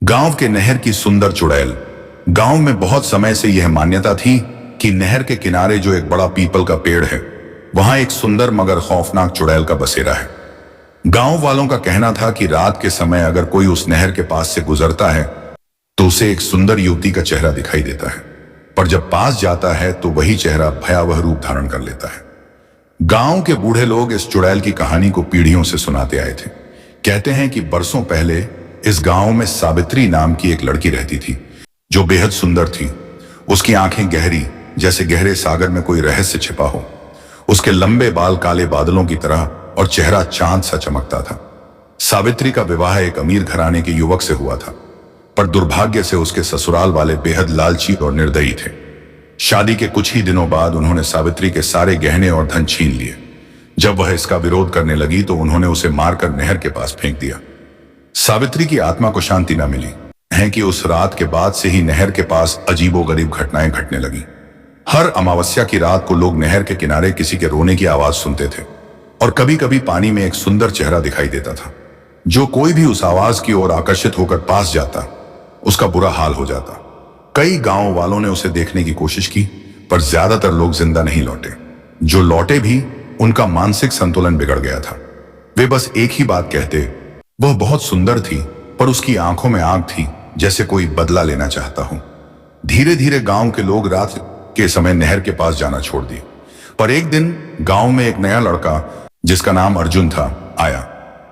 गांव के नहर की सुंदर चुड़ैल। गांव में बहुत समय से यह मान्यता थी कि नहर के किनारे जो एक बड़ा पीपल का पेड़ है, वहां एक सुंदर मगर खौफनाक चुड़ैल का बसेरा है। गांव वालों का कहना था कि रात के समय अगर कोई उस नहर के पास से गुजरता है तो उसे एक सुंदर युवती का चेहरा दिखाई देता है, पर जब पास जाता है तो वही चेहरा भयावह रूप धारण कर लेता है। गांव के बूढ़े लोग इस चुड़ैल की कहानी को पीढ़ियों से सुनाते आए थे। कहते हैं कि बरसों पहले इस गांव में सावित्री नाम की एक लड़की रहती थी, जो बेहद सुंदर थी। उसकी आंखें गहरी, जैसे गहरे सागर में कोई रहस्य छिपा हो। उसके लंबे बाल काले बादलों की तरह और चेहरा चांद सा चमकता था। सावित्री का विवाह एक अमीर घराने के युवक से हुआ था, पर दुर्भाग्य से उसके ससुराल वाले बेहद लालची और निर्दयी थे। शादी के कुछ ही दिनों बाद उन्होंने सावित्री के सारे गहने और धन छीन लिए। जब वह इसका विरोध करने लगी तो उन्होंने उसे मारकर नहर के पास फेंक दिया। सावित्री की आत्मा को शांति न मिली है कि उस रात के बाद से ही नहर के पास अजीबोगरीब घटनाएं घटने लगी। हर अमावस्या की रात को लोग नहर के किनारे किसी के रोने की आवाज सुनते थे, और कभी कभी पानी में एक सुंदर चेहरा दिखाई देता था। जो कोई भी उस आवाज की ओर आकर्षित होकर पास जाता, उसका बुरा हाल हो जाता। कई गांव वालों ने उसे देखने की कोशिश की, पर ज्यादातर लोग जिंदा नहीं लौटे। जो लौटे भी, उनका मानसिक संतुलन बिगड़ गया था। वे बस एक ही बात कहते, वह बहुत सुंदर थी, पर उसकी आंखों में आग थी, जैसे कोई बदला लेना चाहता हो। धीरे धीरे गांव के लोग रात के समय नहर के पास जाना छोड़ दिए। पर एक दिन गांव में एक नया लड़का, जिसका नाम अर्जुन था, आया।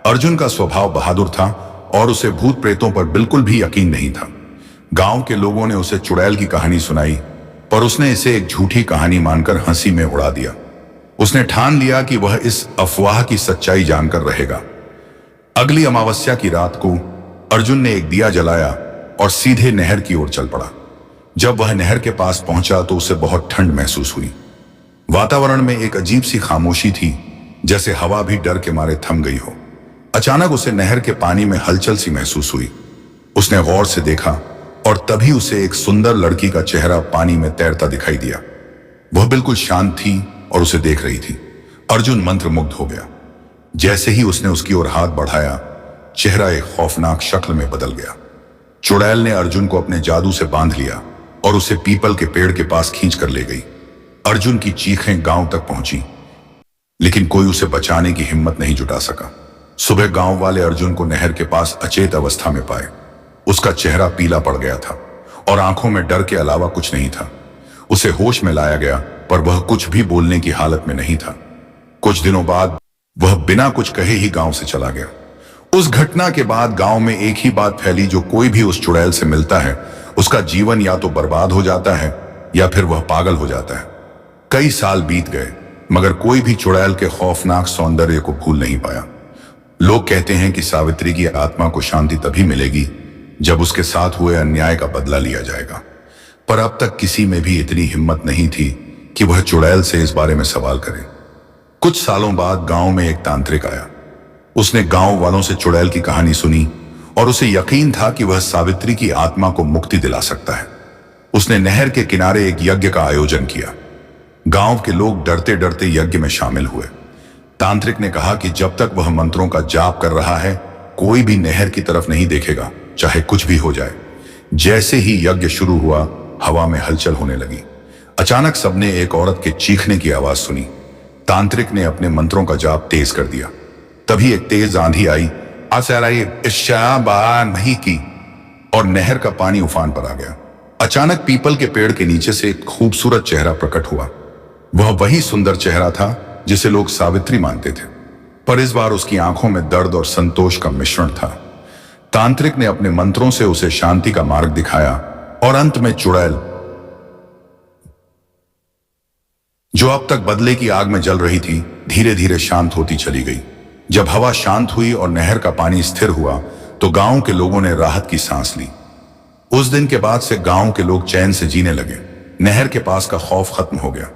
अर्जुन का स्वभाव बहादुर था और उसे भूत प्रेतों पर बिल्कुल भी यकीन नहीं था। गांव के लोगों ने उसे चुड़ैल की कहानी सुनाई, पर उसने इसे एक झूठी कहानी मानकर हंसी में उड़ा दिया। उसने ठान लिया कि वह इस अफवाह की सच्चाई जानकर रहेगा। अगली अमावस्या की रात को अर्जुन ने एक दिया जलाया और सीधे नहर की ओर चल पड़ा। जब वह नहर के पास पहुंचा तो उसे बहुत ठंड महसूस हुई। वातावरण में एक अजीब सी खामोशी थी, जैसे हवा भी डर के मारे थम गई हो। अचानक उसे नहर के पानी में हलचल सी महसूस हुई। उसने गौर से देखा और तभी उसे एक सुंदर लड़की का चेहरा पानी में तैरता दिखाई दिया। वह बिल्कुल शांत थी और उसे देख रही थी। अर्जुन मंत्रमुग्ध हो गया। जैसे ही उसने उसकी ओर हाथ बढ़ाया, चेहरा एक खौफनाक शक्ल में बदल गया। चुड़ैल ने अर्जुन को अपने जादू से बांध लिया और उसे पीपल के पेड़ के पास खींच कर ले गई। अर्जुन की चीखें गांव तक पहुंची, लेकिन कोई उसे बचाने की हिम्मत नहीं जुटा सका। सुबह गांव वाले अर्जुन को नहर के पास अचेत अवस्था में पाए। उसका चेहरा पीला पड़ गया था और आंखों में डर के अलावा कुछ नहीं था। उसे होश में लाया गया, पर वह कुछ भी बोलने की हालत में नहीं था। कुछ दिनों बाद वह बिना कुछ कहे ही गांव से चला गया। उस घटना के बाद गांव में एक ही बात फैली, जो कोई भी उस चुड़ैल से मिलता है, उसका जीवन या तो बर्बाद हो जाता है या फिर वह पागल हो जाता है। कई साल बीत गए, मगर कोई भी चुड़ैल के खौफनाक सौंदर्य को भूल नहीं पाया। लोग कहते हैं कि सावित्री की आत्मा को शांति तभी मिलेगी जब उसके साथ हुए अन्याय का बदला लिया जाएगा। पर अब तक किसी में भी इतनी हिम्मत नहीं थी कि वह चुड़ैल से इस बारे में सवाल करे। कुछ सालों बाद गांव में एक तांत्रिक आया। उसने गांव वालों से चुड़ैल की कहानी सुनी और उसे यकीन था कि वह सावित्री की आत्मा को मुक्ति दिला सकता है। उसने नहर के किनारे एक यज्ञ का आयोजन किया। गांव के लोग डरते डरते यज्ञ में शामिल हुए। तांत्रिक ने कहा कि जब तक वह मंत्रों का जाप कर रहा है, कोई भी नहर की तरफ नहीं देखेगा, चाहे कुछ भी हो जाए। जैसे ही यज्ञ शुरू हुआ, हवा में हलचल होने लगी। अचानक सबने एक औरत के चीखने की आवाज सुनी। तांत्रिक ने अपने मंत्रों का जाप तेज कर दिया। तभी एक तेज आंधी आई, नहीं की, और नहर का पानी उफान पर आ गया। अचानक पीपल के पेड़ के नीचे से एक खूबसूरत चेहरा प्रकट हुआ। वह वही सुंदर चेहरा था जिसे लोग सावित्री मानते थे, पर इस बार उसकी आंखों में दर्द और संतोष का मिश्रण था। तांत्रिक ने अपने मंत्रों से उसे शांति का मार्ग दिखाया और अंत में चुड़ैल, जो अब तक बदले की आग में जल रही थी, धीरे धीरे शांत होती चली गई। जब हवा शांत हुई और नहर का पानी स्थिर हुआ तो गांव के लोगों ने राहत की सांस ली। उस दिन के बाद से गांव के लोग चैन से जीने लगे। नहर के पास का खौफ खत्म हो गया।